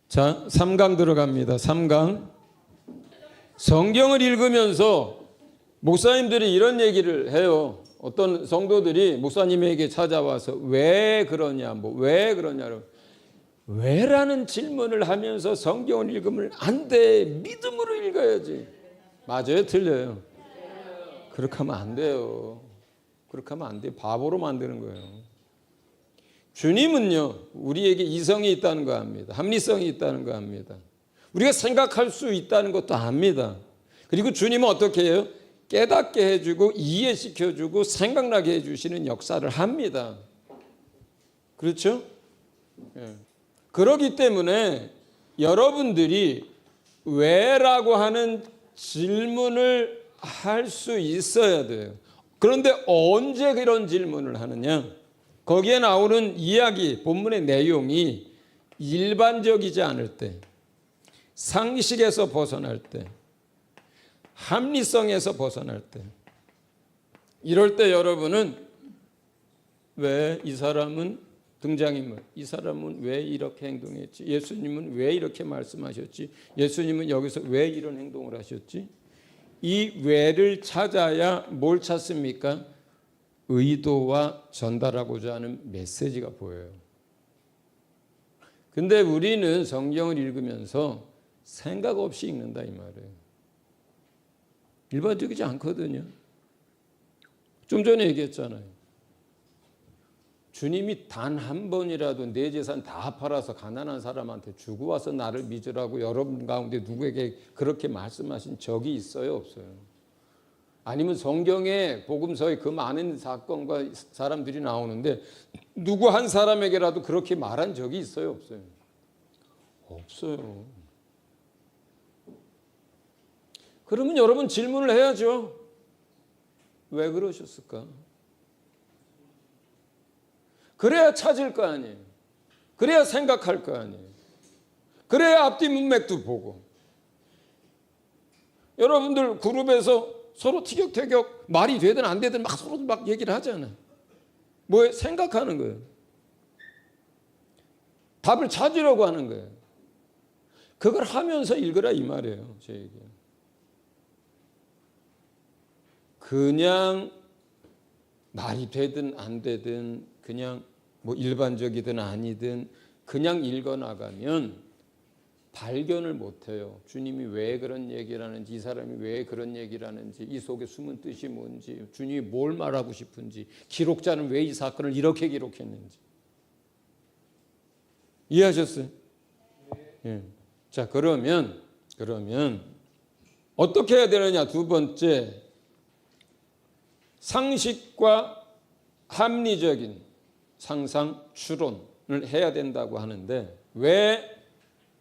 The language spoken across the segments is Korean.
자, 3강 들어갑니다. 3강. 성경을 읽으면서 목사님들이 이런 얘기를 해요. 어떤 성도들이 목사님에게 찾아와서 왜 그러냐, 왜 그러냐, 왜라는 질문을 하면서 성경을 읽으면 안 돼. 믿음으로 읽어야지. 맞아요? 틀려요? 그렇게 하면 안 돼요. 그렇게 하면 안 돼요. 바보로 만드는 거예요. 주님은요, 우리에게 이성이 있다는 거 압니다. 합리성이 있다는 거 압니다. 우리가 생각할 수 있다는 것도 압니다. 그리고 주님은 어떻게 해요? 깨닫게 해주고 이해시켜주고 생각나게 해주시는 역사를 합니다. 그렇죠? 예. 그렇기 때문에 여러분들이 왜라고 하는 질문을 할 수 있어야 돼요. 그런데 언제 그런 질문을 하느냐? 거기에 나오는 이야기, 본문의 내용이 일반적이지 않을 때, 상식에서 벗어날 때, 합리성에서 벗어날 때, 이럴 때 여러분은 왜 이 사람은 등장인물, 이 사람은 왜 이렇게 행동했지? 예수님은 왜 이렇게 말씀하셨지? 예수님은 여기서 왜 이런 행동을 하셨지? 이 왜를 찾아야 뭘 찾습니까? 의도와 전달하고자 하는 메시지가 보여요. 근데 우리는 성경을 읽으면서 생각 없이 읽는다 이 말이에요. 일반적이지 않거든요. 좀 전에 얘기했잖아요. 주님이 단 한 번이라도 내 재산 다 팔아서 가난한 사람한테 주고 와서 나를 믿으라고 여러분 가운데 누구에게 그렇게 말씀하신 적이 있어요? 없어요? 아니면 성경에 복음서에 그 많은 사건과 사람들이 나오는데 누구 한 사람에게라도 그렇게 말한 적이 있어요? 없어요? 없어요. 그러면 여러분 질문을 해야죠. 왜 그러셨을까? 그래야 찾을 거 아니에요. 그래야 생각할 거 아니에요. 그래야 앞뒤 문맥도 보고. 여러분들 그룹에서 서로 티격태격 말이 되든 안 되든 막 서로 막 얘기를 하잖아요. 뭐 생각하는 거예요. 답을 찾으려고 하는 거예요. 그걸 하면서 읽으라 이 말이에요. 제 얘기. 그냥 말이 되든 안 되든 그냥 뭐 일반적이든 아니든 그냥 읽어나가면 발견을 못해요. 주님이 왜 그런 얘기를 하는지, 이 사람이 왜 그런 얘기를 하는지, 이 속에 숨은 뜻이 뭔지, 주님이 뭘 말하고 싶은지, 기록자는 왜 이 사건을 이렇게 기록했는지. 이해하셨어요? 예. 자, 그러면 어떻게 해야 되느냐? 두 번째, 상식과 합리적인 상상 추론을 해야 된다고 하는데 왜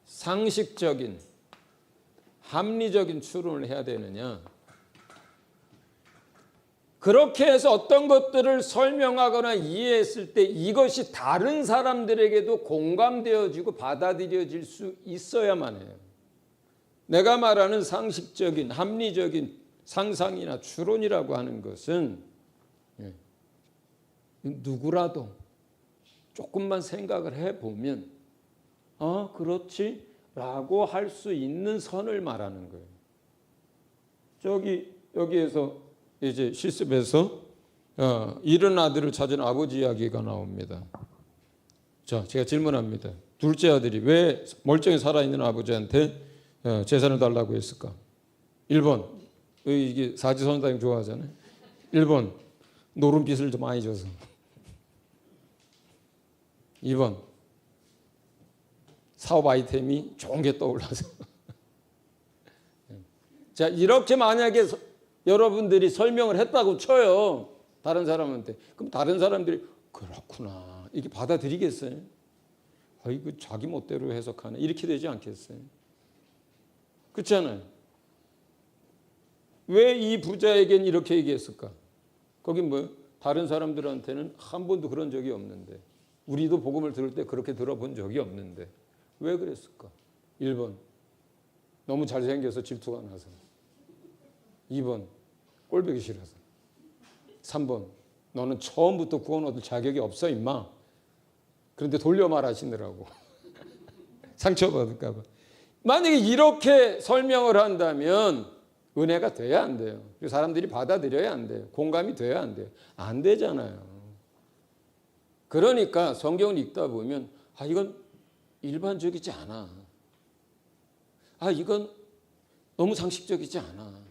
상식적인 합리적인 추론을 해야 되느냐? 그렇게 해서 어떤 것들을 설명하거나 이해했을 때 이것이 다른 사람들에게도 공감되어지고 받아들여질 수 있어야만 해요. 내가 말하는 상식적인 합리적인 상상이나 추론이라고 하는 것은 누구라도 조금만 생각을 해보면 그렇지 라고 할 수 있는 선을 말하는 거예요. 여기에서 이제 실습에서 잃은 아들을 찾은 아버지 이야기가 나옵니다. 자, 제가 질문합니다. 둘째 아들이 왜 멀쩡히 살아있는 아버지한테 재산을 달라고 했을까? 1번, 이게 사지선다형 좋아하잖아요. 1번, 노름빚을 좀 많이 줘서. 2번, 사업 아이템이 좋은 게 떠올라서. 자, 이렇게 만약에 여러분들이 설명을 했다고 쳐요. 다른 사람한테. 그럼 다른 사람들이 그렇구나. 이렇게 받아들이겠어요? 이거 자기 멋대로 해석하네. 이렇게 되지 않겠어요? 그렇잖아요. 왜 이 부자에겐 이렇게 얘기했을까? 거긴 뭐예요? 다른 사람들한테는 한 번도 그런 적이 없는데 우리도 복음을 들을 때 그렇게 들어본 적이 없는데 왜 그랬을까? 1번, 너무 잘생겨서 질투가 나서. 2번, 꼴보기 싫어서. 3번, 너는 처음부터 구원 얻을 자격이 없어 임마. 그런데 돌려 말하시느라고. 상처받을까 봐. 만약에 이렇게 설명을 한다면 은혜가 돼야 안 돼요. 사람들이 받아들여야 안 돼요. 공감이 돼야 안 돼요. 안 되잖아요. 그러니까 성경을 읽다 보면 이건 일반적이지 않아. 이건 너무 상식적이지 않아.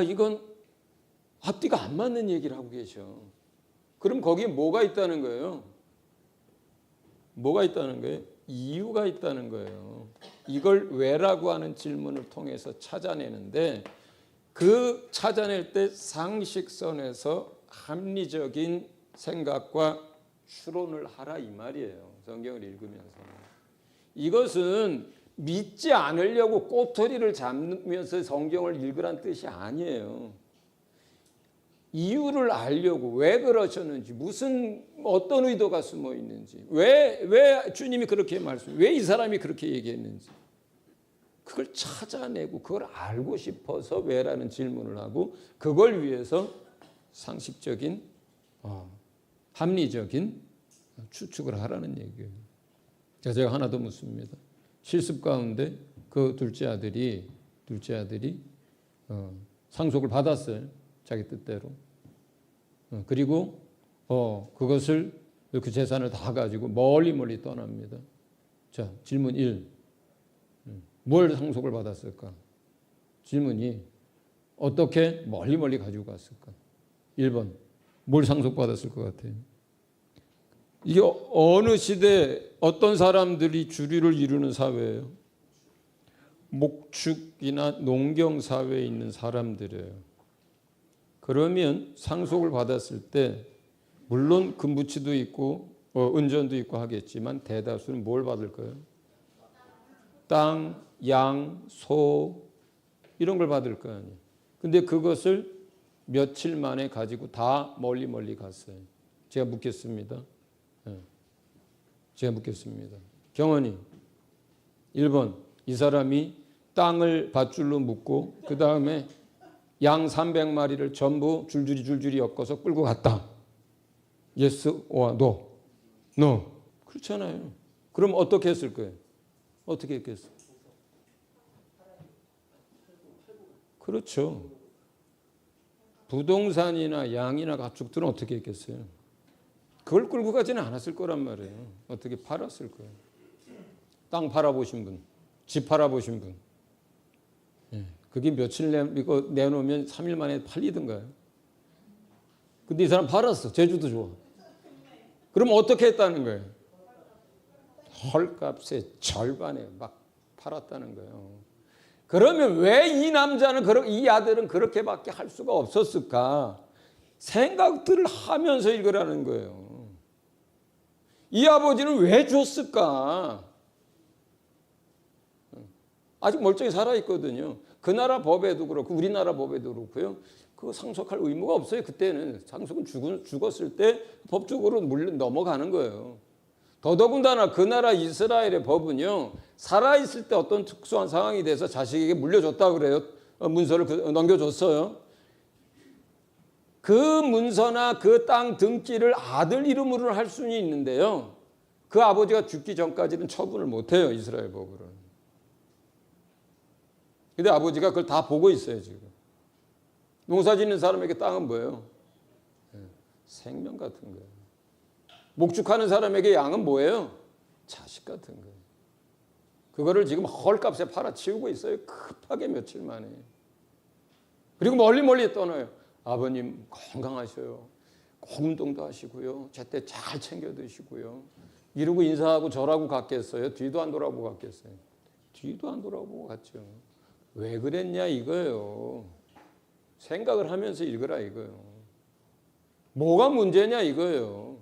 이건 앞뒤가 안 맞는 얘기를 하고 계셔. 그럼 거기에 뭐가 있다는 거예요? 뭐가 있다는 거예요? 이유가 있다는 거예요. 이걸 왜라고 하는 질문을 통해서 찾아내는데 그 찾아낼 때 상식선에서 합리적인 생각과 추론을 하라 이 말이에요. 성경을 읽으면서. 이것은 믿지 않으려고 꼬투리를 잡으면서 성경을 읽으란 뜻이 아니에요. 이유를 알려고 왜 그러셨는지 어떤 의도가 숨어 있는지 왜 주님이 그렇게 왜 이 사람이 그렇게 얘기했는지 그걸 찾아내고 그걸 알고 싶어서 왜라는 질문을 하고 그걸 위해서 상식적인 합리적인 추측을 하라는 얘기예요. 제가 하나 더 묻습니다. 실습 가운데 그 둘째 아들이 상속을 받았어요. 자기 뜻대로. 그리고 그것을 그 재산을 다 가지고 멀리 떠납니다. 자, 질문 1. 뭘 상속을 받았을까? 질문이 어떻게 멀리 가지고 갔을까? 1번. 뭘 상속받았을 것 같아요? 이게 어느 시대 어떤 사람들이 주류를 이루는 사회예요? 목축이나 농경 사회에 있는 사람들이에요. 그러면 상속을 받았을 때 물론 금부치도 있고 은전도 있고 하겠지만 대다수는 뭘 받을 거예요? 땅, 양, 소 이런 걸 받을 거 아니에요. 근데 그것을 며칠 만에 가지고 다 멀리 갔어요. 제가 묻겠습니다. 경원이 1번 이 사람이 땅을 밧줄로 묶고 그 다음에 양 300마리를 전부 줄줄이 엮어서 끌고 갔다. Yes or no? No. 그렇잖아요. 그럼 어떻게 했을 거예요? 어떻게 했겠어? 그렇죠. 부동산이나 양이나 가축들은 어떻게 했겠어요? 그걸 끌고 가지는 않았을 거란 말이에요. 어떻게 팔았을 거예요. 땅 팔아보신 분, 집 팔아보신 분. 그게 며칠 이거 내놓으면 3일 만에 팔리던가요? 근데 이 사람 팔았어. 제주도 좋아. 그럼 어떻게 했다는 거예요? 헐값의 절반에 막 팔았다는 거예요. 그러면 왜 이 남자는 이 아들은 그렇게밖에 할 수가 없었을까? 생각들을 하면서 읽으라는 거예요. 이 아버지는 왜 줬을까? 아직 멀쩡히 살아있거든요. 그 나라 법에도 그렇고 우리나라 법에도 그렇고요. 그거 상속할 의무가 없어요. 그때는 상속은 죽었을 때 법적으로 물론 넘어가는 거예요. 더더군다나 그 나라 이스라엘의 법은요. 살아있을 때 어떤 특수한 상황이 돼서 자식에게 물려줬다 그래요. 문서를 넘겨줬어요. 그 문서나 그 땅 등기를 아들 이름으로 할 수는 있는데요. 그 아버지가 죽기 전까지는 처분을 못해요. 이스라엘 법으로는. 근데 아버지가 그걸 다 보고 있어요, 지금. 농사 짓는 사람에게 땅은 뭐예요? 생명 같은 거예요. 목축하는 사람에게 양은 뭐예요? 자식 같은 거예요. 그거를 지금 헐값에 팔아치우고 있어요. 급하게 며칠 만에. 그리고 멀리 떠나요. 아버님 건강하셔요. 운동도 하시고요. 제때 잘 챙겨 드시고요. 이러고 인사하고 절하고 갔겠어요? 뒤도 안 돌아보고 갔겠어요? 뒤도 안 돌아보고 갔죠. 왜 그랬냐 이거예요. 생각을 하면서 읽으라 이거예요. 뭐가 문제냐 이거예요.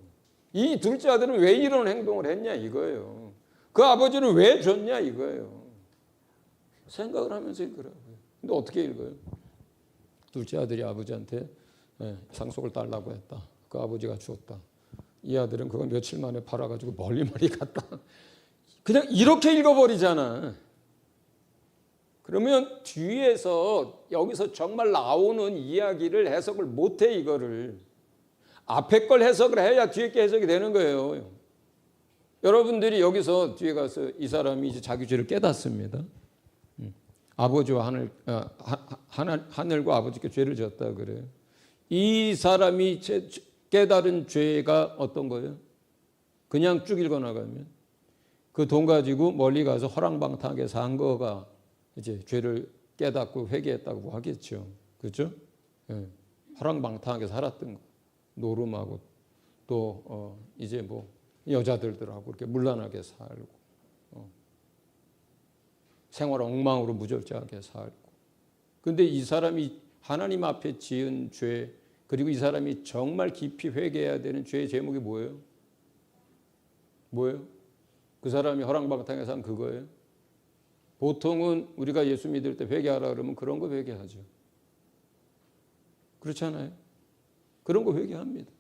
이 둘째 아들은 왜 이런 행동을 했냐 이거예요. 그 아버지는 왜 줬냐 이거예요. 생각을 하면서 읽으라고요. 근데 어떻게 읽어요? 둘째 아들이 아버지한테 상속을 달라고 했다. 그 아버지가 주었다. 이 아들은 그거 며칠 만에 팔아가지고 멀리 갔다. 그냥 이렇게 읽어버리잖아. 그러면 뒤에서 여기서 정말 나오는 이야기를 해석을 못해 이거를. 앞에 걸 해석을 해야 뒤에 게 해석이 되는 거예요. 여러분들이 여기서 뒤에 가서 이 사람이 이제 자기 죄를 깨닫습니다. 아버지와 하늘과 아버지께 죄를 지었다 그래요. 이 사람이 깨달은 죄가 어떤 거예요? 그냥 쭉 읽어나가면 그 돈 가지고 멀리 가서 허랑방탕하게 산 거가 이제 죄를 깨닫고 회개했다고 하겠죠. 그렇죠? 예. 허랑방탕하게 살았던 거. 노름하고 또 이제 뭐 여자들하고 이렇게 문란하게 살고 생활 엉망으로 무절제하게 살고. 근데 이 사람이 하나님 앞에 지은 죄, 그리고 이 사람이 정말 깊이 회개해야 되는 죄의 제목이 뭐예요? 뭐예요? 그 사람이 허랑방탕에 산 그거예요? 보통은 우리가 예수 믿을 때 회개하라 그러면 그런 거 회개하죠. 그렇잖아요? 그런 거 회개합니다.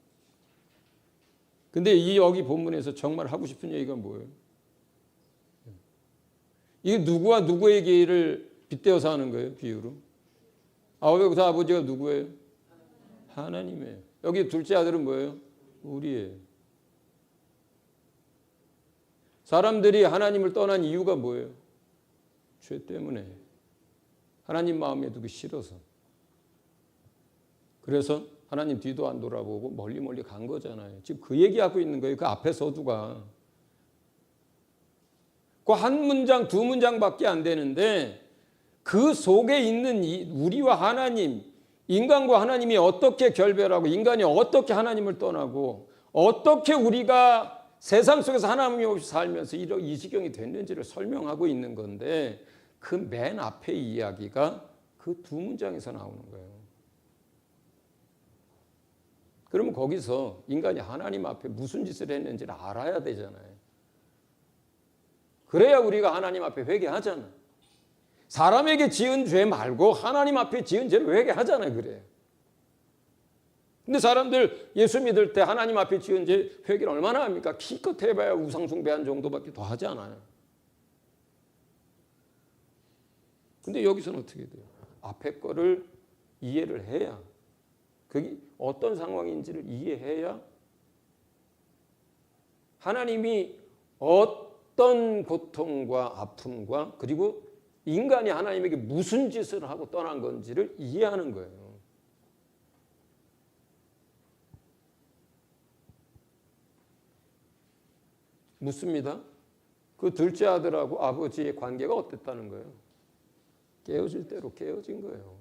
근데 이 여기 본문에서 정말 하고 싶은 얘기가 뭐예요? 이게 누구와 누구에게를 빗대어서 하는 거예요? 비유로. 여기서 아버지가 누구예요? 하나님이에요. 여기 둘째 아들은 뭐예요? 우리예요. 사람들이 하나님을 떠난 이유가 뭐예요? 죄 때문에. 하나님 마음에 두기 싫어서. 그래서 하나님 뒤도 안 돌아보고 멀리 간 거잖아요. 지금 그 얘기하고 있는 거예요. 그 앞에 서두가. 그 한 문장, 두 문장밖에 안 되는데 그 속에 있는 우리와 하나님, 인간과 하나님이 어떻게 결별하고 인간이 어떻게 하나님을 떠나고 어떻게 우리가 세상 속에서 하나님 없이 살면서 이 지경이 됐는지를 설명하고 있는 건데 그 맨 앞에 이야기가 그 두 문장에서 나오는 거예요. 그러면 거기서 인간이 하나님 앞에 무슨 짓을 했는지를 알아야 되잖아요. 그래야 우리가 하나님 앞에 회개하잖아요. 사람에게 지은 죄 말고 하나님 앞에 지은 죄를 회개하잖아요. 그래요. 근데 사람들 예수 믿을 때 하나님 앞에 지은 죄 회개를 얼마나 합니까? 기껏 해봐야 우상숭배한 정도밖에 더 하지 않아요. 근데 여기서는 어떻게 돼요? 앞에 거를 이해를 해야, 그게 어떤 상황인지를 이해해야 하나님이 어떤 고통과 아픔과 그리고 인간이 하나님에게 무슨 짓을 하고 떠난 건지를 이해하는 거예요. 묻습니다. 그 둘째 아들하고 아버지의 관계가 어땠다는 거예요? 깨어질 대로 깨어진 거예요.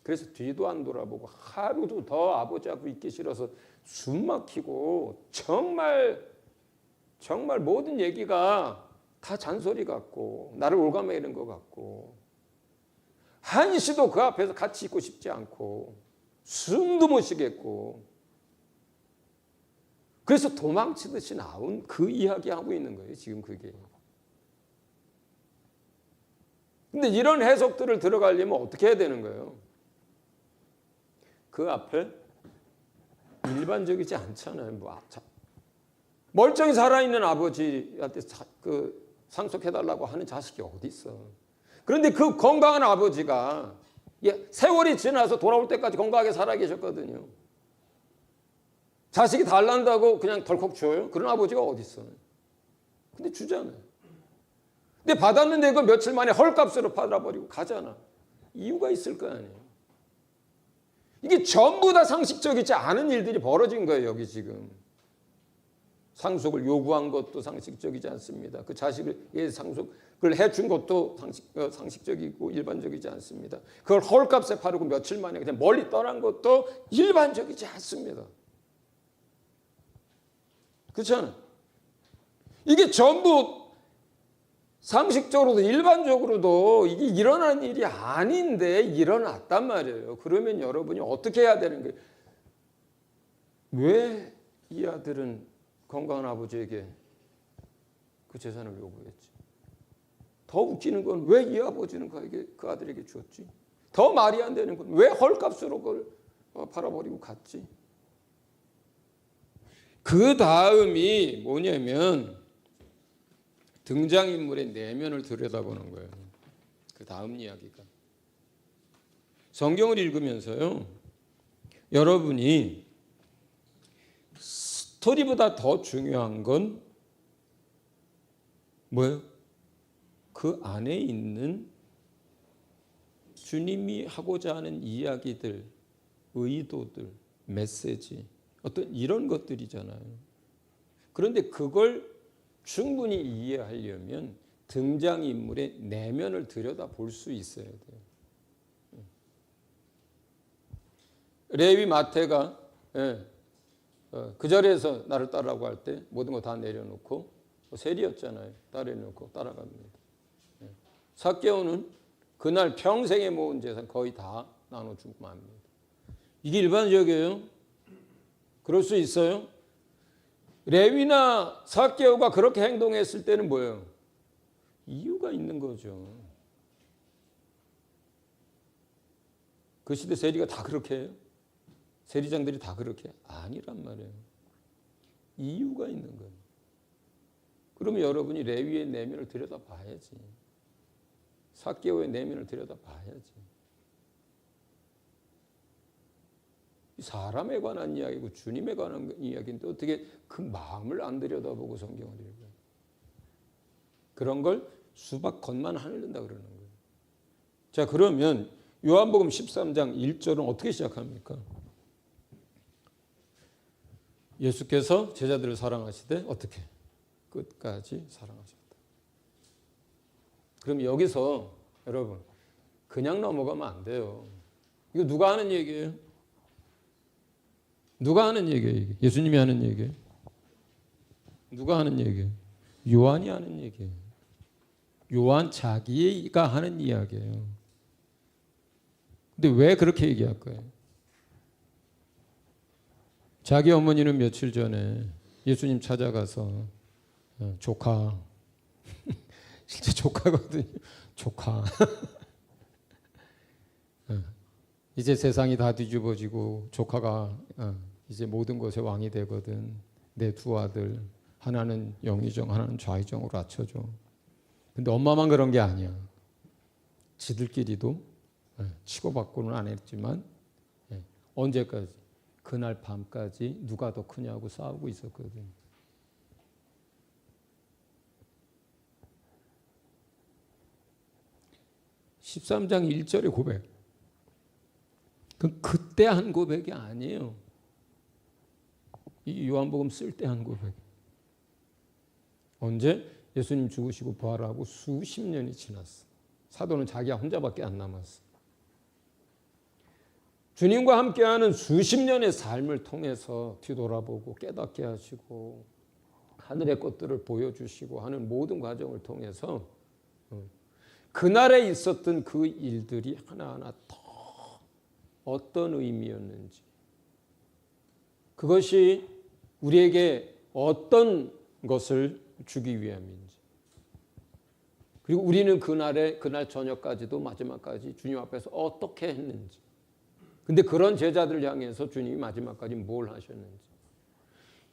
그래서 뒤도 안 돌아보고 하루도 더 아버지하고 있기 싫어서 숨 막히고 정말 모든 얘기가 다 잔소리 같고 나를 올가매는 것 같고 한시도 그 앞에서 같이 있고 싶지 않고 숨도 못 쉬겠고 그래서 도망치듯이 나온 그 이야기하고 있는 거예요. 지금 그게. 근데 이런 해석들을 들어가려면 어떻게 해야 되는 거예요? 그 앞에 일반적이지 않잖아요. 멀쩡히 살아있는 아버지한테 상속해달라고 하는 자식이 어디 있어. 그런데 그 건강한 아버지가 세월이 지나서 돌아올 때까지 건강하게 살아 계셨거든요. 자식이 달란다고 그냥 덜컥 줘요? 그런 아버지가 어디 있어. 근데 주잖아요. 근데 받았는데 그 며칠 만에 헐값으로 팔아버리고 가잖아. 이유가 있을 거 아니에요. 이게 전부 다 상식적이지 않은 일들이 벌어진 거예요. 여기 지금. 상속을 요구한 것도 상식적이지 않습니다. 그 자식을 상속을 해준 것도 상식적이고 일반적이지 않습니다. 그걸 헐값에 팔고 며칠 만에 그냥 멀리 떠난 것도 일반적이지 않습니다. 그렇잖아요. 이게 전부 상식적으로도 일반적으로도 이게 일어난 일이 아닌데 일어났단 말이에요. 그러면 여러분이 어떻게 해야 되는 거예요? 왜 이 아들은 건강한 아버지에게 그 재산을 요구했지? 더 웃기는 건 왜 이 아버지는 그 아들에게 주었지? 더 말이 안 되는 건 왜 헐값으로 그걸 팔아버리고 갔지? 그 다음이 뭐냐면 등장인물의 내면을 들여다보는 거예요. 그 다음 이야기가. 성경을 읽으면서요. 여러분이 스토리보다 더 중요한 건 뭐예요? 그 안에 있는 주님이 하고자 하는 이야기들, 의도들, 메시지, 어떤 이런 것들이잖아요. 그런데 그걸 충분히 이해하려면 등장인물의 내면을 들여다볼 수 있어야 돼요. 레위 마태가 그 자리에서 나를 따르라고 할 때 모든 거 다 내려놓고 세리였잖아요. 따라놓고 따라갑니다. 삭개오는 그날 평생에 모은 재산 거의 다 나눠주고 맙니다. 이게 일반적이에요? 그럴 수 있어요? 레위나 삭개오가 그렇게 행동했을 때는 뭐예요? 이유가 있는 거죠. 그 시대 세리가 다 그렇게 해요? 세리장들이 다 그렇게 해요? 아니란 말이에요. 이유가 있는 거예요. 그러면 여러분이 레위의 내면을 들여다봐야지. 삭개오의 내면을 들여다봐야지. 사람에 관한 이야기고 주님에 관한 이야기인데 어떻게 그 마음을 안 들여다보고 성경을 읽어요. 그런 걸 수박 겉만 하늘른다 그러는 거예요. 자, 그러면 요한복음 13장 1절은 어떻게 시작합니까? 예수께서 제자들을 사랑하시되 어떻게? 끝까지 사랑하셨다. 그럼 여기서 여러분 그냥 넘어가면 안 돼요. 이거 누가 하는 얘기예요? 누가 하는 얘기예요? 이게? 예수님이 하는 얘기예요? 누가 하는 얘기예요? 요한이 하는 얘기예요. 요한 자기가 하는 이야기예요. 근데 왜 그렇게 얘기할 거예요? 자기 어머니는 며칠 전에 예수님 찾아가서 조카 실제 조카거든요. 조카 이제 세상이 다 뒤집어지고 조카가 이제 모든 것의 왕이 되거든. 내 두 아들 하나는 영의정 하나는 좌의정으로 갖춰줘. 근데 엄마만 그런 게 아니야. 지들끼리도 치고받고는 안 했지만 언제까지? 그날 밤까지 누가 더 크냐고 싸우고 있었거든. (13장 1절의) 고백. 그때 한 고백이 아니에요. 이 요한복음 쓸 때 한 고백. 언제? 예수님 죽으시고 부활하고 수십 년이 지났어. 사도는 자기가 혼자밖에 안 남았어. 주님과 함께하는 수십 년의 삶을 통해서 뒤돌아보고 깨닫게 하시고 하늘의 것들을 보여주시고 하는 모든 과정을 통해서 그날에 있었던 그 일들이 하나하나 더 어떤 의미였는지, 그것이 우리에게 어떤 것을 주기 위함인지, 그리고 우리는 그날 저녁까지도 마지막까지 주님 앞에서 어떻게 했는지, 근데 그런 제자들을 향해서 주님이 마지막까지 뭘 하셨는지,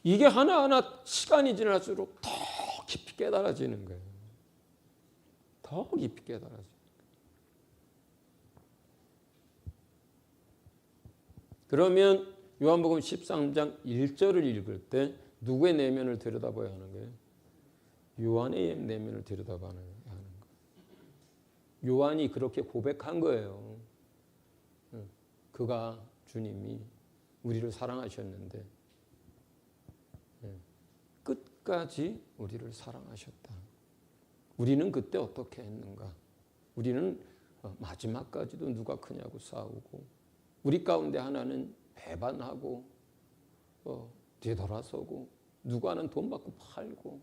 이게 하나하나 시간이 지날수록 더 깊이 깨달아지는 거예요. 더 깊이 깨달아지는 거예요. 그러면 요한복음 13장 1절을 읽을 때 누구의 내면을 들여다봐야 하는 거예요? 요한의 내면을 들여다봐야 하는 거예요. 요한이 그렇게 고백한 거예요. 그가 주님이 우리를 사랑하셨는데 끝까지 우리를 사랑하셨다. 우리는 그때 어떻게 했는가? 우리는 마지막까지도 누가 크냐고 싸우고, 우리 가운데 하나는 배반하고 뒤돌아서고, 누구는 돈 받고 팔고,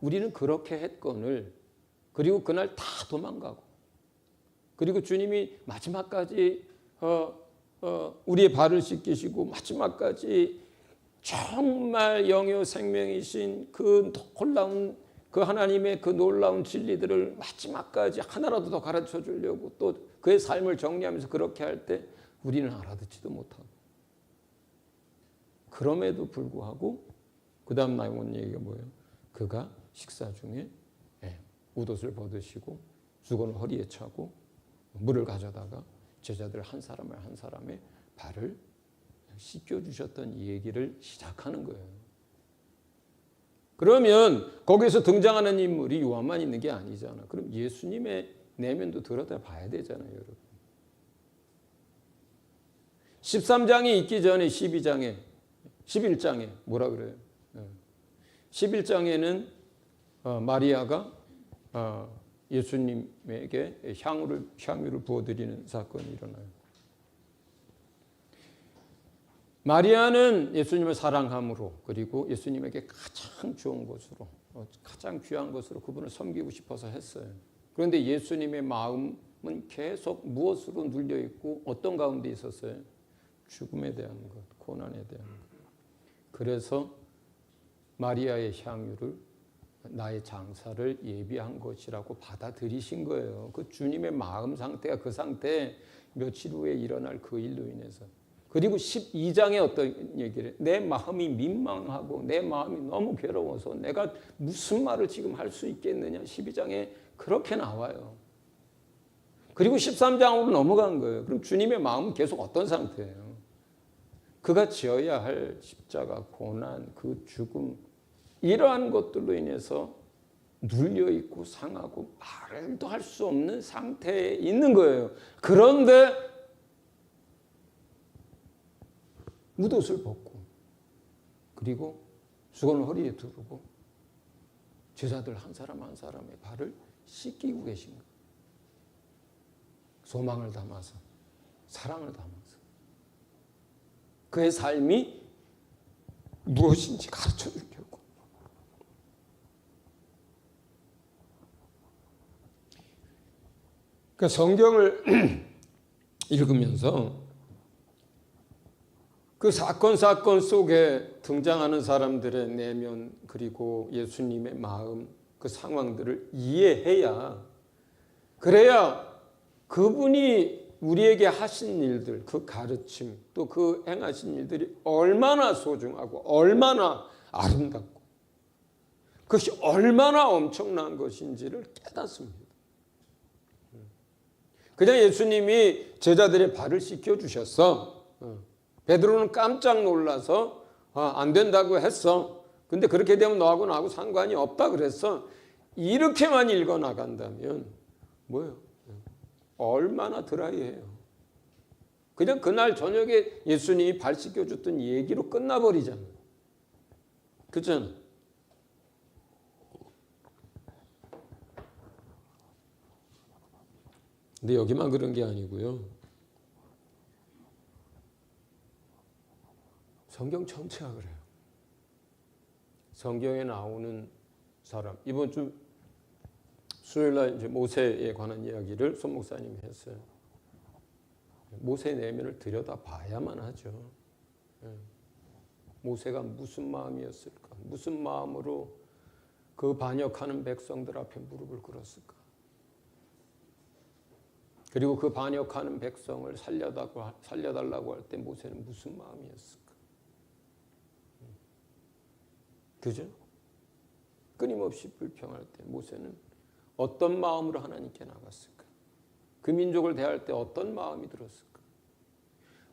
우리는 그렇게 했건을, 그리고 그날 다 도망가고, 그리고 주님이 마지막까지 우리의 발을 씻기시고 마지막까지 정말 영요 생명이신 그 놀라운 그 하나님의 그 놀라운 진리들을 마지막까지 하나라도 더 가르쳐 주려고 또 그의 삶을 정리하면서 그렇게 할 때 우리는 알아듣지도 못하고, 그럼에도 불구하고 그 다음 나온 얘기가 뭐예요? 그가 식사 중에 웃옷을 벗으시고 수건을 허리에 차고 물을 가져다가 제자들 한 사람을 한 사람의 발을 씻겨주셨던 이 얘기를 시작하는 거예요. 그러면 거기서 등장하는 인물이 요한만 있는 게 아니잖아. 그럼 예수님의 내면도 들여다봐야 되잖아요, 여러분. 13장이 있기 전에 12장에 11장에 뭐라 그래요? 11장에는 마리아가 예수님에게 향유를 부어드리는 사건이 일어나요. 마리아는 예수님을 사랑함으로 그리고 예수님에게 가장 좋은 것으로 가장 귀한 것으로 그분을 섬기고 싶어서 했어요. 그런데 예수님의 마음은 계속 무엇으로 눌려 있고 어떤 가운데 있었어요? 죽음에 대한 것, 고난에 대한 것. 그래서 마리아의 향유를 나의 장사를 예비한 것이라고 받아들이신 거예요. 그 주님의 마음 상태가 그 상태 며칠 후에 일어날 그 일로 인해서. 그리고 12장에 어떤 얘기를 해요? 내 마음이 민망하고 내 마음이 너무 괴로워서 내가 무슨 말을 지금 할 수 있겠느냐. 12장에 그렇게 나와요. 그리고 13장으로 넘어간 거예요. 그럼 주님의 마음은 계속 어떤 상태예요? 그가 지어야 할 십자가, 고난, 그 죽음 이러한 것들로 인해서 눌려있고 상하고 말도 할 수 없는 상태에 있는 거예요. 그런데 묻옷을 벗고 그리고 수건을 허리에 두르고 제자들 한 사람 한 사람의 발을 씻기고 계신 거예요. 소망을 담아서 사랑을 담아서 그의 삶이 무엇인지 가르쳐 주려고. 그러니까 성경을 읽으면서 그 사건 속에 등장하는 사람들의 내면 그리고 예수님의 마음 그 상황들을 이해해야 그래야 그분이 우리에게 하신 일들 그 가르침 또 그 행하신 일들이 얼마나 소중하고 얼마나 아름답고 그것이 얼마나 엄청난 것인지를 깨닫습니다. 그냥 예수님이 제자들의 발을 씻겨주셨어. 베드로는 깜짝 놀라서 안 된다고 했어. 근데 그렇게 되면 너하고 나하고 상관이 없다 그랬어. 이렇게만 읽어나간다면 뭐예요? 얼마나 드라이해요. 그냥 그날 저녁에 예수님이 발 씻겨줬던 얘기로 끝나버리잖아요. 그렇잖아요. 근데 여기만 그런 게 아니고요. 성경 전체가 그래요. 성경에 나오는 사람. 이번 주 수요일날 이제 모세에 관한 이야기를 손 목사님이 했어요. 모세 내면을 들여다봐야만 하죠. 모세가 무슨 마음이었을까? 무슨 마음으로 그 반역하는 백성들 앞에 무릎을 꿇었을까? 그리고 그 반역하는 백성을 살려달라고 할 때 모세는 무슨 마음이었을까? 그죠? 끊임없이 불평할 때 모세는 어떤 마음으로 하나님께 나갔을까? 그 민족을 대할 때 어떤 마음이 들었을까?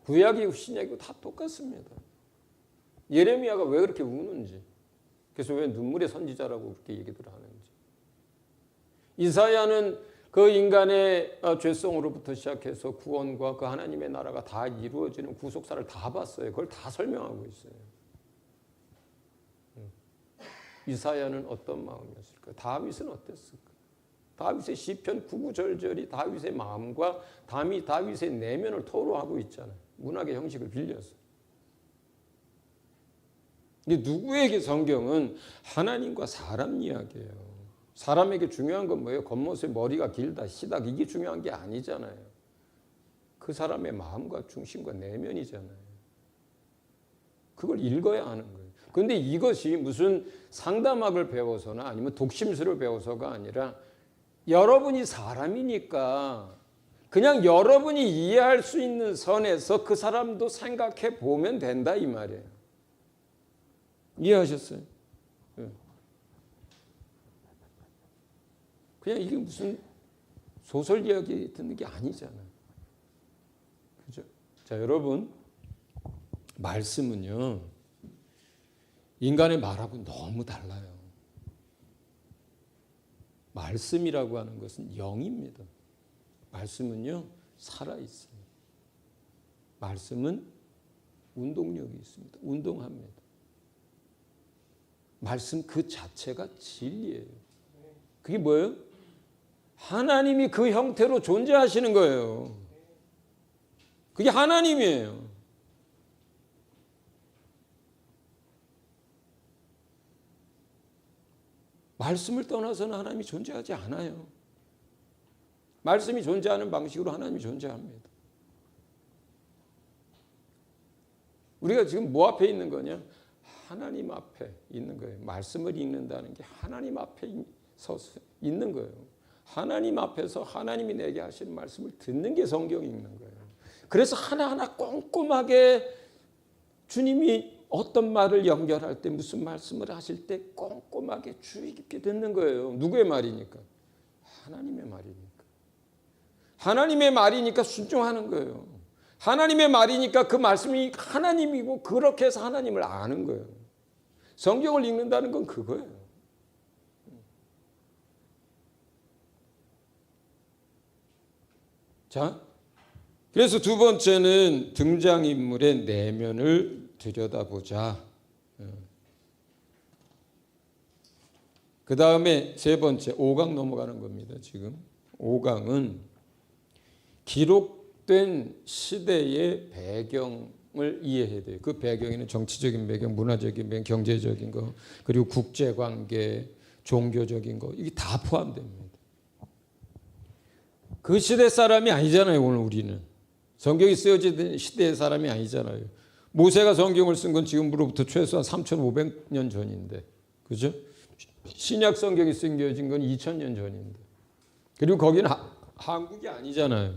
구약이고 신약이고 다 똑같습니다. 예레미야가 왜 그렇게 우는지, 그래서 왜 눈물의 선지자라고 그렇게 얘기들 하는지. 이사야는 그 인간의 죄성으로부터 시작해서 구원과 그 하나님의 나라가 다 이루어지는 구속사를 다 봤어요. 그걸 다 설명하고 있어요. 이사야는 어떤 마음이었을까? 다윗은 어땠을까? 다윗의 시편 구구절절이 다윗의 마음과 다윗의 내면을 토로하고 있잖아요. 문학의 형식을 빌려서. 근데 누구에게 성경은 하나님과 사람 이야기예요. 사람에게 중요한 건 뭐예요? 겉모습 머리가 길다, 시다 이게 중요한 게 아니잖아요. 그 사람의 마음과 중심과 내면이잖아요. 그걸 읽어야 하는 거예요. 그런데 이것이 무슨 상담학을 배워서나 아니면 독심술을 배워서가 아니라 여러분이 사람이니까 그냥 여러분이 이해할 수 있는 선에서 그 사람도 생각해 보면 된다 이 말이에요. 이해하셨어요? 그냥 이게 무슨 소설 이야기 듣는 게 아니잖아요. 그죠? 자, 여러분, 말씀은요, 인간의 말하고 너무 달라요. 말씀이라고 하는 것은 영입니다. 말씀은요, 살아있어요. 말씀은 운동력이 있습니다. 운동합니다. 말씀 그 자체가 진리예요. 그게 뭐예요? 하나님이 그 형태로 존재하시는 거예요. 그게 하나님이에요. 말씀을 떠나서는 하나님이 존재하지 않아요. 말씀이 존재하는 방식으로 하나님이 존재합니다. 우리가 지금 뭐 앞에 있는 거냐? 하나님 앞에 있는 거예요. 말씀을 읽는다는 게 하나님 앞에 서서 있는 거예요. 하나님 앞에서 하나님이 내게 하시는 말씀을 듣는 게 성경 읽는 거예요. 그래서 하나하나 꼼꼼하게 주님이 어떤 말을 연결할 때 무슨 말씀을 하실 때 꼼꼼하게 주의 깊게 듣는 거예요. 누구의 말이니까? 하나님의 말이니까. 하나님의 말이니까 순종하는 거예요. 하나님의 말이니까 그 말씀이 하나님이고 그렇게 해서 하나님을 아는 거예요. 성경을 읽는다는 건 그거예요. 자, 그래서 두 번째는 등장인물의 내면을 들여다보자. 그 다음에 세 번째 5강 넘어가는 겁니다. 지금 5강은 기록된 시대의 배경을 이해해야 돼요. 그 배경에는 정치적인 배경, 문화적인 배경, 경제적인 거, 그리고 국제관계, 종교적인 거 이게 다 포함됩니다. 그 시대 사람이 아니잖아요. 오늘 우리는 성경이 쓰여진 시대의 사람이 아니잖아요. 모세가 성경을 쓴 건 지금으로부터 최소한 3,500년 전인데, 그죠? 신약 성경이 쓰여진 건 2,000년 전인데, 그리고 거기는 한국이 아니잖아요.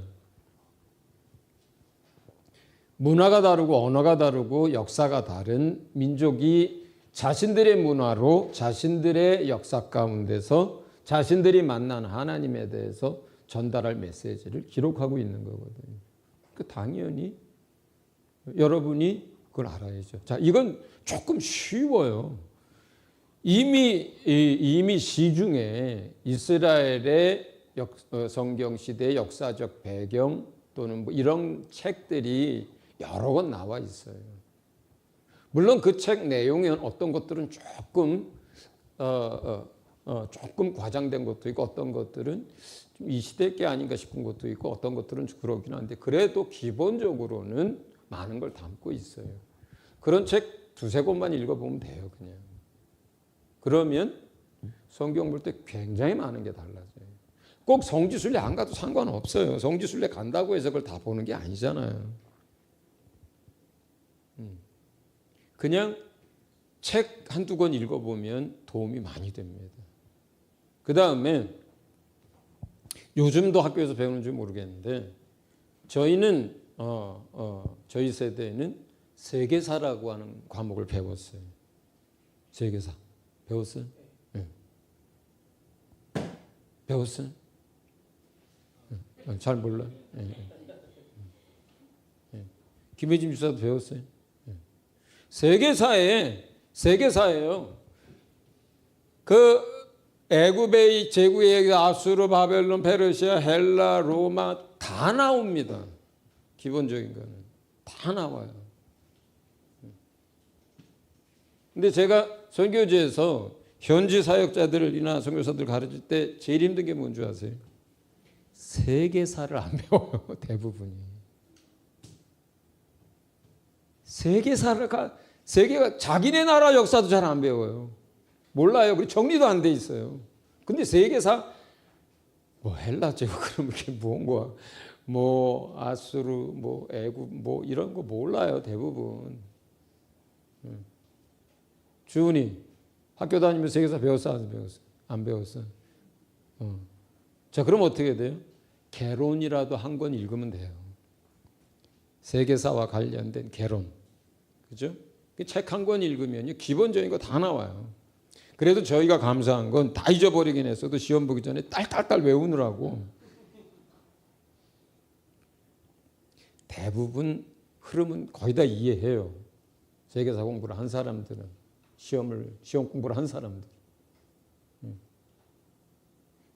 문화가 다르고 언어가 다르고 역사가 다른 민족이 자신들의 문화로 자신들의 역사 가운데서 자신들이 만난 하나님에 대해서 전달할 메시지를 기록하고 있는 거거든요. 그 당연히 여러분이 그걸 알아야죠. 자, 이건 조금 쉬워요. 이미 시중에 이스라엘의 성경 시대의 역사적 배경 또는 뭐 이런 책들이 여러 권 나와 있어요. 물론 그 책 내용에 어떤 것들은 조금 과장된 것도 있고 어떤 것들은 좀 이 시대 게 아닌가 싶은 것도 있고 어떤 것들은 그러긴 한데 그래도 기본적으로는 많은 걸 담고 있어요. 그런 책 두세 권만 읽어보면 돼요. 그냥. 그러면 성경 볼 때 굉장히 많은 게 달라져요. 꼭 성지순례 안 가도 상관없어요. 성지순례 간다고 해서 그걸 다 보는 게 아니잖아요. 그냥 책 한두 권 읽어보면 도움이 많이 됩니다. 그 다음에 요즘도 학교에서 배우는지 모르겠는데 저희는 저희 세대에는 세계사라고 하는 과목을 배웠어요. 세계사 배웠어요? 네. 배웠어요? 네. 잘 몰라요. 네. 네. 김혜진 주사도 배웠어요? 네. 세계사예요. 그 애굽의 제국의 아수르, 바벨론, 페르시아, 헬라, 로마 다 나옵니다. 기본적인 거는 다 나와요. 근데 제가 선교지에서 현지 사역자들이나 선교사들 가르칠 때 제일 힘든 게 뭔지 아세요? 세계사를 안 배워요. 대부분이. 세계가 자기네 나라 역사도 잘 안 배워요. 몰라요. 그리고 정리도 안 돼 있어요. 근데 세계사 뭐 헬라 제국 그러면 그게 뭔 거야? 뭐 아수르, 뭐 애굽, 뭐 이런 거 몰라요. 대부분. 주은이 학교 다니면서 세계사 배웠어? 안 배웠어? 안 배웠어? 자, 그럼 어떻게 돼요? 개론이라도 한 권 읽으면 돼요. 세계사와 관련된 개론. 그죠? 책 한 권 읽으면요. 기본적인 거 다 나와요. 그래도 저희가 감사한 건 다 잊어버리긴 했어도 시험 보기 전에 딸딸딸 외우느라고 대부분 흐름은 거의 다 이해해요. 세계사 공부를 한 사람들은 시험 공부를 한 사람들.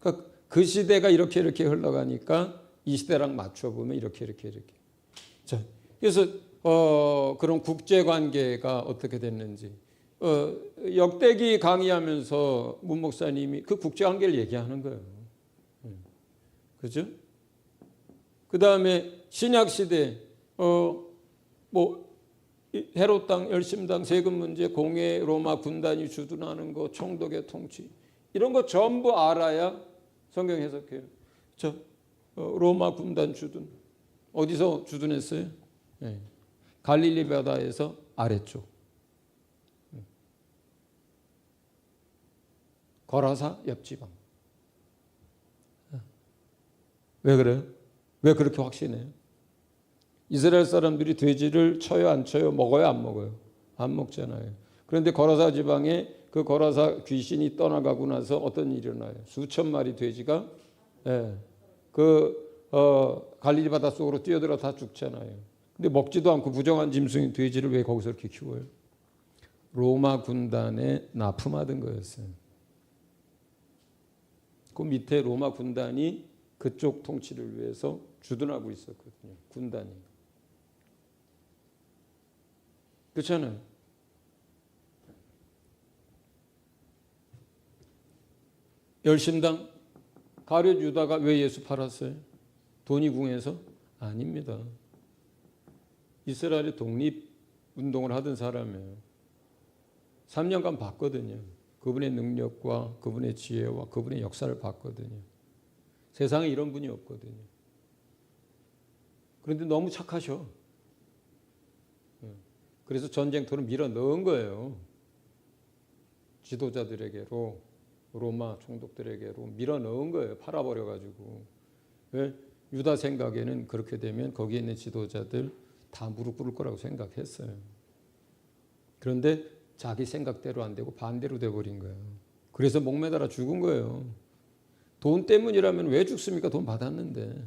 그러니까 그 시대가 이렇게 흘러가니까 이 시대랑 맞춰보면 이렇게. 자, 그래서 그런 국제 관계가 어떻게 됐는지 역대기 강의하면서 문 목사님이 그 국제 관계를 얘기하는 거예요. 그죠? 그 다음에 신약 시대 헤롯 땅, 열심당, 세금 문제, 공회, 로마 군단이 주둔하는 거, 총독의 통치 이런 거 전부 알아야 성경 해석해요. 로마 군단 주둔 어디서 주둔했어요? 네. 갈릴리 바다에서 아래쪽 거라사 옆지방. 왜 그래요? 왜 그렇게 확신해요? 이스라엘 사람들이 돼지를 쳐요 안 쳐요? 먹어요 안 먹어요? 안 먹잖아요. 그런데 거라사 지방에 그 거라사 귀신이 떠나가고 나서 어떤 일이 일어나요? 수천 마리 돼지가 갈릴리 바다 속으로 뛰어들어 다 죽잖아요. 근데 먹지도 않고 부정한 짐승인 돼지를 왜 거기서 이렇게 키워요? 로마 군단에 납품하던 거였어요. 그 밑에 로마 군단이 그쪽 통치를 위해서 주둔하고 있었거든요. 군단이. 그렇잖아요. 열심당 가룟 유다가 왜 예수 팔았어요? 돈이 궁해서? 아닙니다. 이스라엘의 독립운동을 하던 사람이에요. 3년간 봤거든요. 그분의 능력과 그분의 지혜와 그분의 역사를 봤거든요. 세상에 이런 분이 없거든요. 그런데 너무 착하셔. 그래서 전쟁터로 밀어 넣은 거예요. 지도자들에게로, 로마 총독들에게로 밀어 넣은 거예요. 팔아버려가지고. 왜? 유다 생각에는 그렇게 되면 거기에 있는 지도자들 다 무릎 꿇을 거라고 생각했어요. 그런데 자기 생각대로 안 되고 반대로 돼버린 거예요. 그래서 목매달아 죽은 거예요. 돈 때문이라면 왜 죽습니까? 돈 받았는데.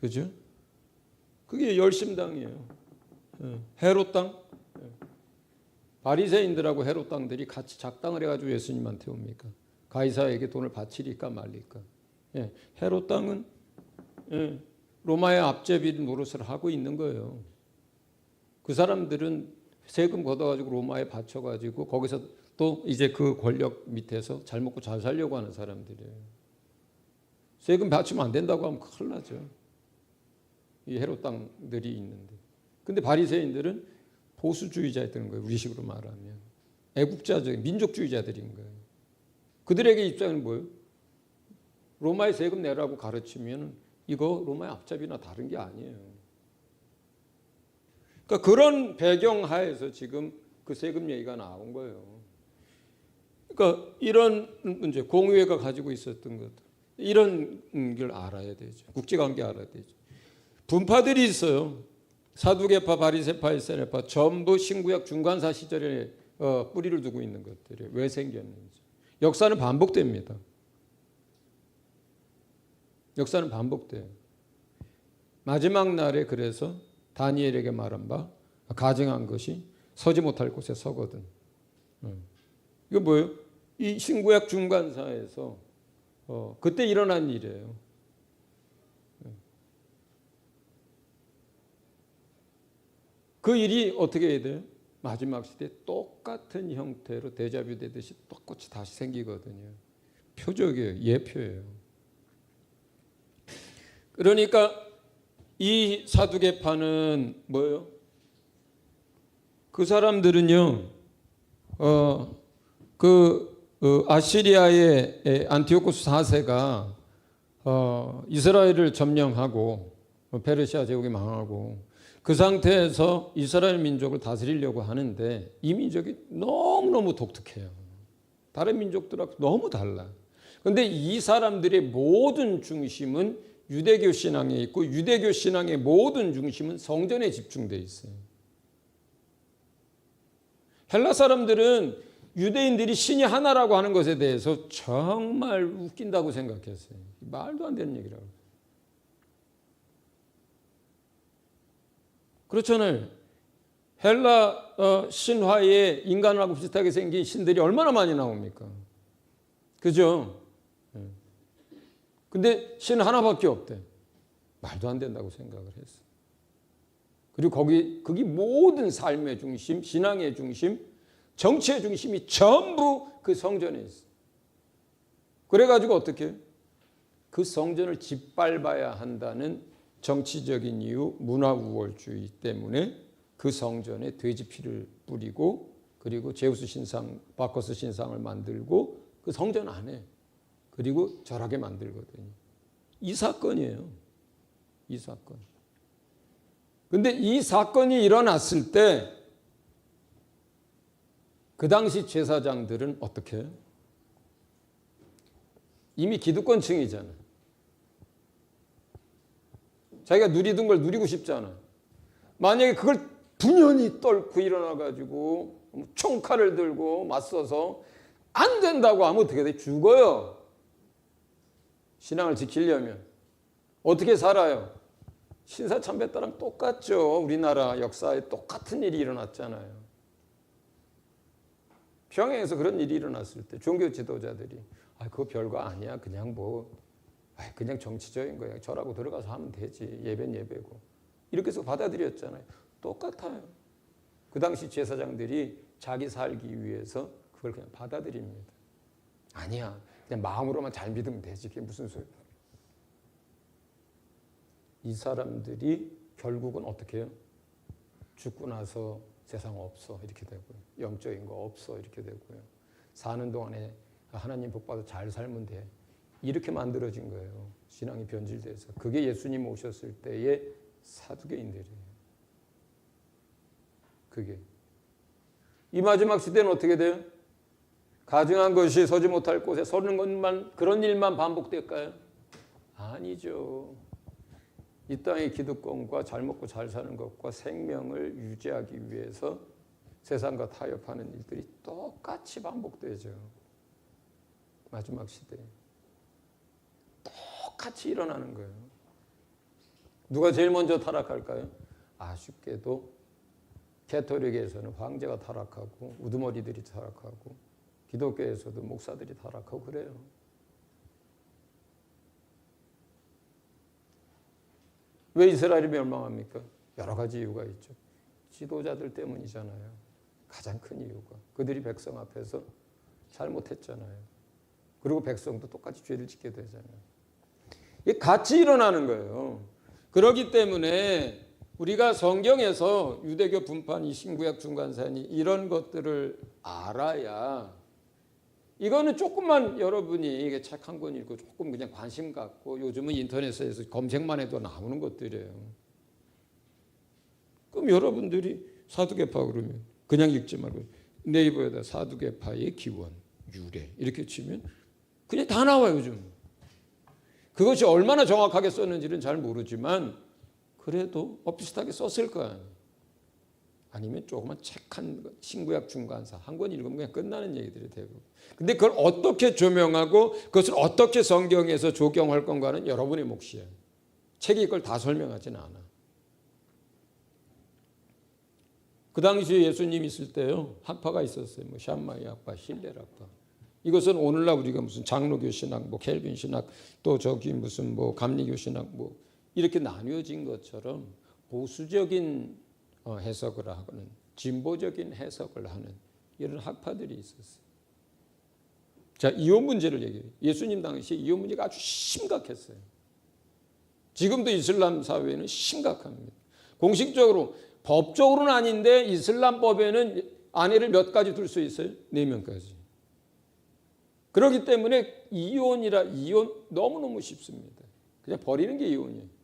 그죠? 그게 열심당이에요. 헤롯 땅. 바리새인들하고 헤롯 땅들이 같이 작당을 해가지고 예수님한테 옵니까? 가이사에게 돈을 바치리까 말리까? 헤롯 땅은 로마의 앞제비 노릇을 하고 있는 거예요. 그 사람들은 세금 걷어가지고 로마에 바쳐가지고 거기서 또 이제 그 권력 밑에서 잘 먹고 잘 살려고 하는 사람들이에요. 세금 바치면 안 된다고 하면 큰일 나죠. 이 헤롯 땅들이 있는데. 근데 바리새인들은 보수주의자였던 거예요. 우리식으로 말하면. 애국자적인 민족주의자들인 거예요. 그들에게 입장은 뭐예요? 로마에 세금 내라고 가르치면 이거 로마의 앞잡이나 다른 게 아니에요. 그러니까 그런 배경 하에서 지금 그 세금 얘기가 나온 거예요. 그러니까 이런 문제, 공의회가 가지고 있었던 것, 이런 걸 알아야 되죠. 국제관계 알아야 되죠. 분파들이 있어요. 사두개파, 바리새파, 에세네파 전부 신구약 중간사 시절에 뿌리를 두고 있는 것들이 왜 생겼는지. 역사는 반복됩니다. 역사는 반복돼요. 마지막 날에 그래서 다니엘에게 말한 바 가증한 것이 서지 못할 곳에 서거든. 이거 뭐예요? 이 신구약 중간사에서 그때 일어난 일이에요. 그 일이 어떻게 해야 돼요? 마지막 시대에 똑같은 형태로 데자뷰 되듯이 똑같이 다시 생기거든요. 표적이에요. 예표예요. 그러니까 이 사두개파는 뭐예요? 그 사람들은요, 아시리아의 안티오코스 4세가 이스라엘을 점령하고 페르시아 제국이 망하고 그 상태에서 이스라엘 민족을 다스리려고 하는데 이 민족이 너무너무 독특해요. 다른 민족들하고 너무 달라. 그런데 이 사람들의 모든 중심은 유대교 신앙에 있고 유대교 신앙의 모든 중심은 성전에 집중되어 있어요. 헬라 사람들은 유대인들이 신이 하나라고 하는 것에 대해서 정말 웃긴다고 생각했어요. 말도 안 되는 얘기라고. 그렇잖아요. 헬라 신화에 인간하고 비슷하게 생긴 신들이 얼마나 많이 나옵니까? 그죠? 근데 신 하나밖에 없대. 말도 안 된다고 생각을 했어. 그리고 거기 모든 삶의 중심, 신앙의 중심, 정치의 중심이 전부 그 성전에 있어. 그래가지고 어떻게 해요? 그 성전을 짓밟아야 한다는 정치적인 이유, 문화 우월주의 때문에 그 성전에 돼지 피를 뿌리고 그리고 제우스 신상, 바커스 신상을 만들고 그 성전 안에 그리고 절하게 만들거든요. 이 사건이에요. 이 사건. 근데 이 사건이 일어났을 때 그 당시 제사장들은 어떻게 해요? 이미 기득권층이잖아. 자기가 누리던 걸 누리고 싶잖아. 만약에 그걸 분연히 떨고 일어나가지고 총칼을 들고 맞서서 안 된다고 하면 어떻게 돼? 죽어요. 신앙을 지키려면. 어떻게 살아요? 신사참배따랑 똑같죠. 우리나라 역사에 똑같은 일이 일어났잖아요. 평양에서 그런 일이 일어났을 때 종교 지도자들이 그거 별거 아니야. 그냥 그냥 정치적인 거야. 절하고 들어가서 하면 되지. 예배는 예배고. 이렇게 해서 받아들였잖아요. 똑같아요. 그 당시 제사장들이 자기 살기 위해서 그걸 그냥 받아들입니다. 아니야. 그냥 마음으로만 잘 믿으면 되지. 그게 무슨 소리야. 이 사람들이 결국은 어떻게 해요? 죽고 나서 세상 없어 이렇게 되고요. 영적인 거 없어 이렇게 되고요. 사는 동안에 하나님 복 받아 잘 살면 돼. 이렇게 만들어진 거예요. 신앙이 변질돼서. 그게 예수님 오셨을 때의 사두개인들이에요. 그게. 이 마지막 시대는 어떻게 돼요? 가증한 것이 서지 못할 곳에 서는 것만, 그런 일만 반복될까요? 아니죠. 이 땅의 기득권과 잘 먹고 잘 사는 것과 생명을 유지하기 위해서 세상과 타협하는 일들이 똑같이 반복되죠. 마지막 시대에. 똑같이 일어나는 거예요. 누가 제일 먼저 타락할까요? 아쉽게도 캐톨릭에서는 황제가 타락하고 우두머리들이 타락하고 기독교에서도 목사들이 타락하고 그래요. 왜 이스라엘이 멸망합니까? 여러 가지 이유가 있죠. 지도자들 때문이잖아요. 가장 큰 이유가. 그들이 백성 앞에서 잘못했잖아요. 그리고 백성도 똑같이 죄를 짓게 되잖아요. 이게 같이 일어나는 거예요. 그렇기 때문에 우리가 성경에서 유대교 분판이 신구약 중간산이 이런 것들을 알아야 이거는 조금만 여러분이 이게 책 한 권 읽고 조금 그냥 관심 갖고 요즘은 인터넷에서 검색만 해도 나오는 것들이에요. 그럼 여러분들이 사두개파 그러면 그냥 읽지 말고 네이버에다 사두개파의 기원, 유래 이렇게 치면 그냥 다 나와요 요즘. 그것이 얼마나 정확하게 썼는지는 잘 모르지만 그래도 비슷하게 썼을 거 아니에요. 아니면 조그만 책 한 신구약 중간사 한 권 읽으면 그냥 끝나는 얘기들이 대부분. 근데 그걸 어떻게 조명하고 그것을 어떻게 성경에서 적용할 건가는 여러분의 몫이에요. 책이 이걸 다 설명하지는 않아. 그 당시에 예수님 있을 때요 학파가 있었어요. 뭐 샴마이 학파, 힐렐 학파. 이것은 오늘날 우리가 무슨 장로교 신학, 뭐 켈빈 신학, 또 저기 무슨 뭐 감리교 신학 뭐 이렇게 나뉘어진 것처럼 보수적인 해석을 하는 진보적인 해석을 하는 이런 학파들이 있었어요. 자, 이혼 문제를 얘기해요. 예수님 당시 이혼 문제가 아주 심각했어요. 지금도 이슬람 사회는 심각합니다. 공식적으로 법적으로는 아닌데 이슬람법에는 아내를 몇 가지 둘 수 있어요? 4명까지. 그렇기 때문에 이혼 너무너무 쉽습니다. 그냥 버리는 게 이혼이에요.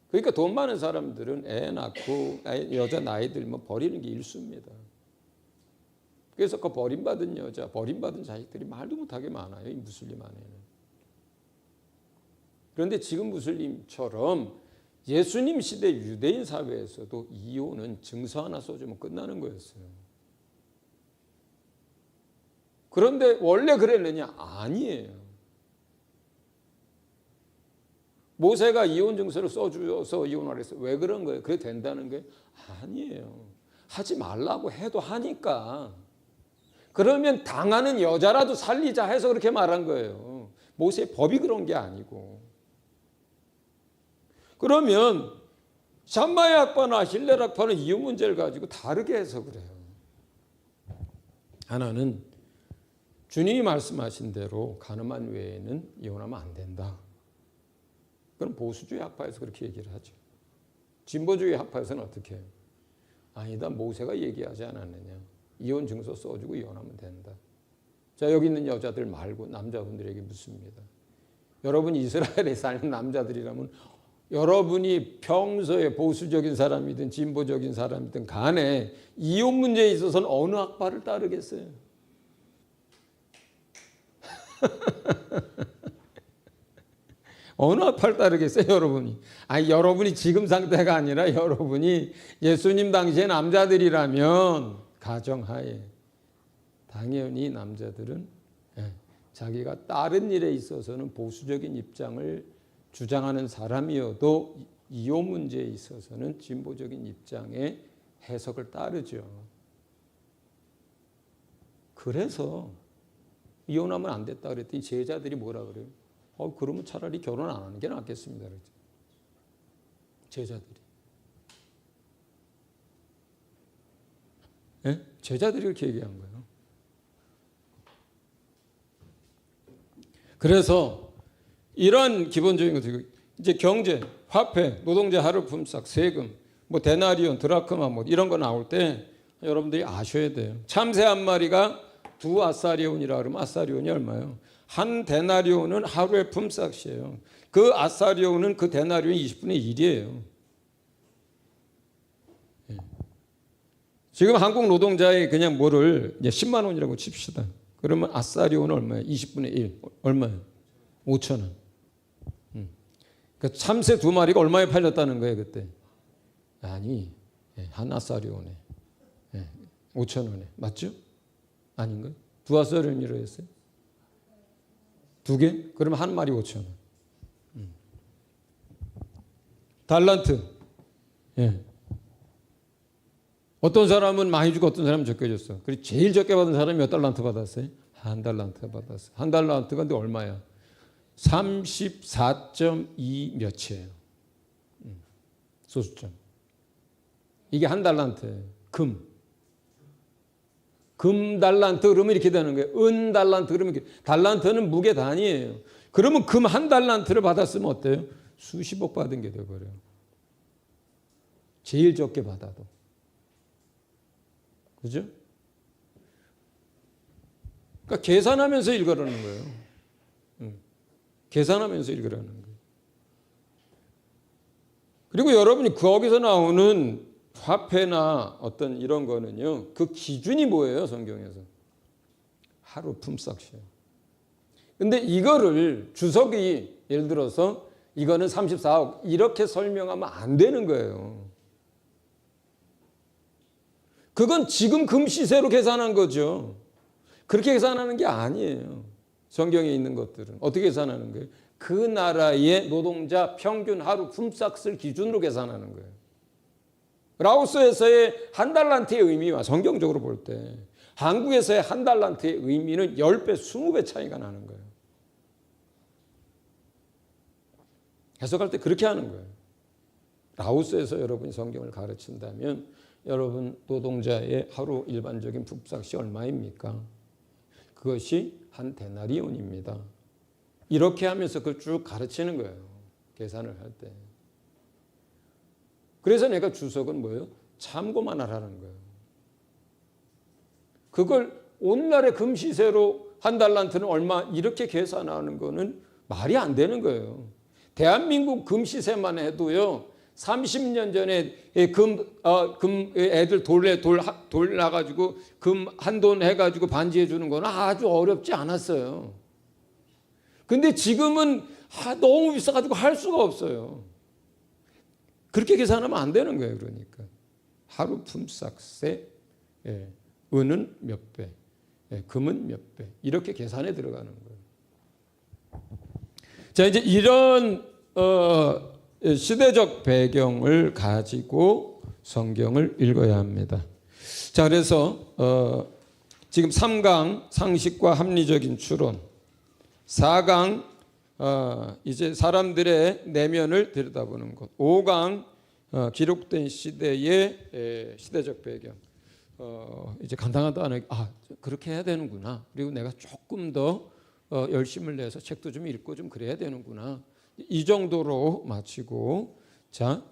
그러니까 돈 많은 사람들은 애 낳고 여자 나이 들면 버리는 게 일수입니다. 그래서 그 버림받은 여자, 버림받은 자식들이 말도 못하게 많아요. 이 무슬림 안에는. 그런데 지금 무슬림처럼 예수님 시대 유대인 사회에서도 이혼은 증서 하나 써주면 끝나는 거였어요. 그런데 원래 그랬느냐? 아니에요. 모세가 이혼 증서를 써주어서 이혼을 했어요. 왜 그런 거예요? 그래 된다는 거예요? 아니에요. 하지 말라고 해도 하니까. 그러면 당하는 여자라도 살리자 해서 그렇게 말한 거예요. 모세의 법이 그런 게 아니고. 그러면 샴마의 학파나 힐렐 학파는 이혼 문제를 가지고 다르게 해석을 해요. 하나는 주님이 말씀하신 대로 가늠한 외에는 이혼하면 안 된다. 그럼 보수주의 학파에서 그렇게 얘기를 하죠. 진보주의 학파에서는 어떻게 해요? 아니다, 모세가 얘기하지 않았느냐. 이혼 증서 써주고 이혼하면 된다. 자, 여기 있는 여자들 말고 남자분들에게 묻습니다. 여러분이 이스라엘에 사는 남자들이라면 여러분이 평소에 보수적인 사람이든 진보적인 사람이든 간에 이혼 문제에 있어서는 어느 학파를 따르겠어요? 어느 학파를 따르겠어요, 여러분이? 아니, 여러분이 지금 상태가 아니라 여러분이 예수님 당시의 남자들이라면 가정하에 당연히 남자들은 자기가 다른 일에 있어서는 보수적인 입장을 주장하는 사람이어도 이혼 문제에 있어서는 진보적인 입장의 해석을 따르죠. 그래서 이혼하면 안 됐다 그랬더니 제자들이 뭐라 그래요? 그러면 차라리 결혼 안 하는 게 낫겠습니다. 그랬죠. 제자들이. 네? 제자들이 그렇게 얘기한 거예요. 그래서 이런 기본적인 것들, 이제 경제, 화폐, 노동자 하루 품삯, 세금, 뭐 데나리온, 드라크마 뭐 이런 거 나올 때 여러분들이 아셔야 돼요. 참새 한 마리가 2아사리온이라 그러면 아사리온이 얼마예요? 한 데나리온은 하루의 품삯이에요. 그 아사리온은 그 데나리온이 20분의 1이에요. 지금 한국 노동자의 그냥 뭐를 이제 10만 원이라고 칩시다. 그러면 아사리온은 얼마예요? 20분의 1. 얼마예요? 5,000원. 그 참새 2마리가 얼마에 팔렸다는 거예요, 그때? 아니, 한 아사리온에 5,000원에. 맞죠? 아닌가요? 2아사리온이라고 했어요? 2개? 그러면 한 마리 5,000원. 달란트. 어떤 사람은 많이 주고 어떤 사람은 적게 줬어. 그리고 제일 적게 받은 사람이 몇 달란트 받았어요? 한 달란트 받았어요. 한 달란트가 근데 얼마야? 34.2 몇이에요. 소수점. 이게 한 달란트예요. 금 달란트 그러면 이렇게 되는 거예요. 은 달란트 그러면 이렇게. 달란트는 무게 단위예요. 그러면 금 한 달란트를 받았으면 어때요? 수십억 받은 게 돼버려요. 제일 적게 받아도. 그죠? 그러니까 계산하면서 읽으라는 거예요. 계산하면서 읽으라는 거예요. 그리고 여러분이 거기서 나오는 화폐나 어떤 이런 거는요, 그 기준이 뭐예요, 성경에서? 하루 품삯이에요. 근데 이거를 주석이 예를 들어서 이거는 34억 이렇게 설명하면 안 되는 거예요. 그건 지금 금 시세로 계산한 거죠. 그렇게 계산하는 게 아니에요. 성경에 있는 것들은. 어떻게 계산하는 거예요? 그 나라의 노동자 평균 하루 품삯을 기준으로 계산하는 거예요. 라오스에서의 한 달란트의 의미와 성경적으로 볼 때 한국에서의 한 달란트의 의미는 10배, 20배 차이가 나는 거예요. 해석할 때 그렇게 하는 거예요. 라오스에서 여러분이 성경을 가르친다면 여러분 노동자의 하루 일반적인 품삯이 얼마입니까? 그것이 한 데나리온입니다. 이렇게 하면서 그걸 쭉 가르치는 거예요. 계산을 할 때. 그래서 내가 주석은 뭐예요? 참고만 하라는 거예요. 그걸 오늘날의 금시세로 한 달란트는 얼마 이렇게 계산하는 거는 말이 안 되는 거예요. 대한민국 금시세만 해도요. 30년 전에 금 애들 돌 나가지고 금 한돈 해가지고 반지해 주는 거는 아주 어렵지 않았어요. 근데 지금은 너무 비싸가지고 할 수가 없어요. 그렇게 계산하면 안 되는 거예요. 그러니까 하루 품삯에 은은 몇 배, 금은 몇 배 이렇게 계산에 들어가는 거예요. 자, 이제 이런 시대적 배경을 가지고 성경을 읽어야 합니다. 자, 그래서 지금 3강 상식과 합리적인 추론 4강 이제 사람들의 내면을 들여다보는 것. 5강 기록된 시대의 시대적 배경. 이제 간단하다. 그렇게 해야 되는구나. 그리고 내가 조금 더 열심을 내서 책도 좀 읽고 좀 그래야 되는구나. 이 정도로 마치고, 자,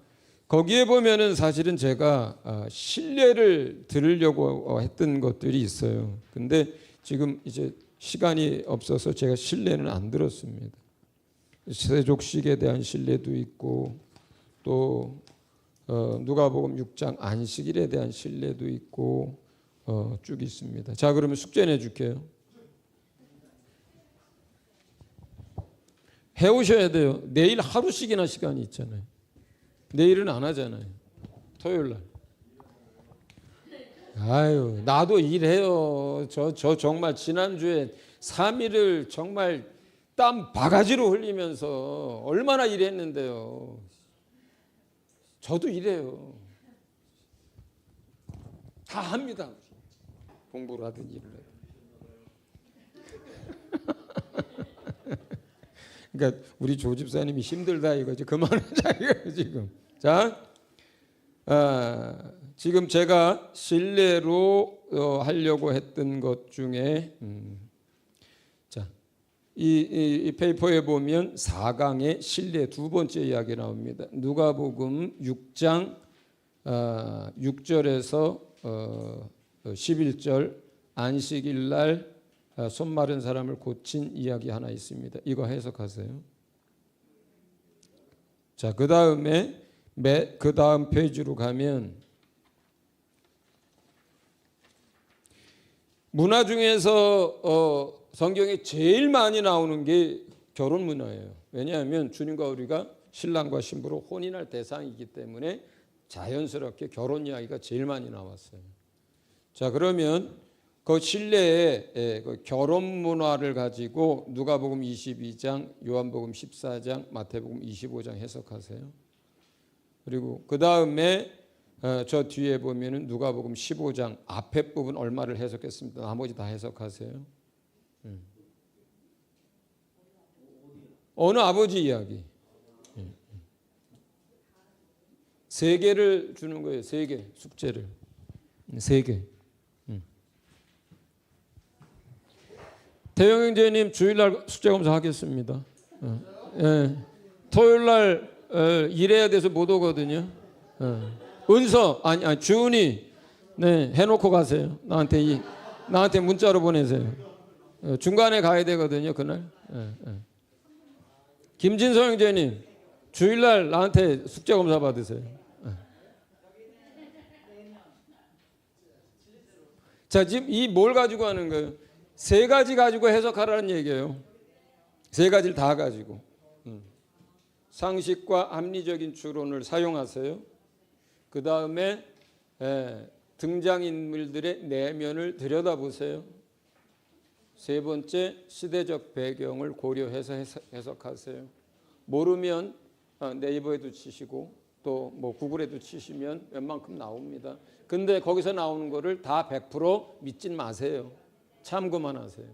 거기에 보면은 사실은 제가 신뢰를 들으려고 했던 것들이 있어요. 근데 지금 이제 시간이 없어서 제가 신뢰는 안 들었습니다. 세족식에 대한 신뢰도 있고, 또 누가복음 6장 안식일에 대한 신뢰도 있고 쭉 있습니다. 자, 그러면 숙제 내줄게요. 해오셔야 돼요. 내일 하루씩이나 시간이 있잖아요. 내일은 안 하잖아요. 토요일 날. 아유, 나도 일해요. 저 정말 지난주에 3일을 정말 땀 바가지로 흘리면서 얼마나 일했는데요. 저도 일해요. 다 합니다. 공부를 하든 일을 하든. 그러니까 우리 조 집사님이 힘들다 이거지. 그만하자 이거 지금. 자, 지금 제가 신뢰로 하려고 했던 것 중에 자, 이 페이퍼에 보면 4강의 신뢰 두 번째 이야기 나옵니다. 누가복음 6장 6절에서 11절 안식일 날 손 마른 사람을 고친 이야기 하나 있습니다. 이거 해석하세요. 자, 그 다음에 그 다음 페이지로 가면 문화 중에서 성경에 제일 많이 나오는 게 결혼 문화예요. 왜냐하면 주님과 우리가 신랑과 신부로 혼인할 대상이기 때문에 자연스럽게 결혼 이야기가 제일 많이 나왔어요. 자, 그러면 그 신뢰의 그 결혼 문화를 가지고 누가복음 22장, 요한복음 14장, 마태복음 25장 해석하세요. 그리고 그 다음에 저 뒤에 보면은 누가복음 15장 앞에 부분 얼마를 해석했습니다. 나머지 다 해석하세요. 어느 아버지 이야기. 3개를 주는 거예요. 3개 숙제를. 3개. 태영 형제님 주일날 숙제 검사 하겠습니다. 토요일날 일해야 돼서 못 오거든요. 은서 아니 주은이 네 해놓고 가세요. 나한테 문자로 보내세요. 중간에 가야 되거든요 그날. 김진성 형제님 주일날 나한테 숙제 검사 받으세요. 자, 지금 이 뭘 가지고 하는 거예요? 3가지 가지고 해석하라는 얘기예요. 3가지를 다 가지고 상식과 합리적인 추론을 사용하세요. 그 다음에 등장인물들의 내면을 들여다보세요. 3번째 시대적 배경을 고려해서 해석하세요. 모르면 네이버에도 치시고 또 뭐 구글에도 치시면 웬만큼 나옵니다. 근데 거기서 나오는 거를 다 100% 믿진 마세요. 참고만 하세요.